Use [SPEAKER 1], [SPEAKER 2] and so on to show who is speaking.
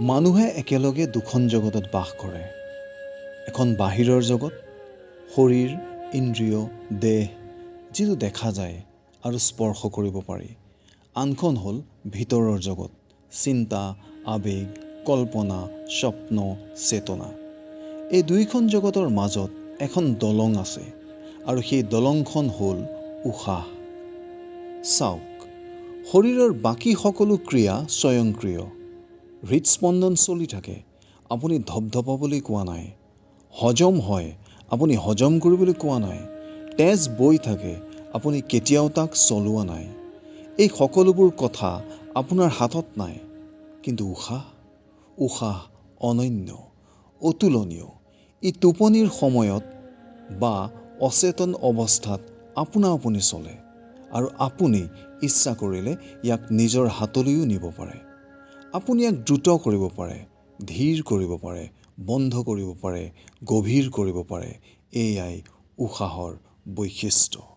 [SPEAKER 1] মানুহে একেলগে দুখন জগতত বাস কৰে। এখন বাহিৰৰ জগত, শৰীৰ, ইন্দ্ৰিয়, দেহ, যিটো দেখা যায় আৰু স্পৰ্শ কৰিব পাৰি। আনখন হ'ল ভিতৰৰ জগত, চিন্তা, আবেগ, কল্পনা, স্বপ্ন, চেতনা। এই দুইখন জগতৰ মাজত এখন দলং আছে আৰু সেই দলংখন হ'ল উশাহ। চাওক, শৰীৰৰ বাকী সকলো ক্ৰিয়া স্বয়ংক্ৰিয়। হৃদস্পন্দন চলি থাকে, আপুনি ধপধপাবলৈ কোৱা নাই। হজম হয়, আপুনি হজম কৰিবলৈ কোৱা নাই। তেজ বৈ থাকে, আপুনি কেতিয়াও তাক চলোৱা নাই। এই সকলোবোৰ কথা আপোনাৰ হাতত নাই। কিন্তু উশাহ অনন্য, অতুলনীয়। ই টোপনিৰ সময়ত বা অচেতন অৱস্থাত আপোনা আপুনি চলে আৰু আপুনি ইচ্ছা কৰিলে ইয়াক নিজৰ হাতলৈও নিব পাৰে। আপুনি ইয়াক দ্ৰুত কৰিব পাৰে, ধীৰ কৰিব পাৰে, বন্ধ কৰিব পাৰে, গভীৰ কৰিব পাৰে। এয়াই উশাহৰ বৈশিষ্ট্য।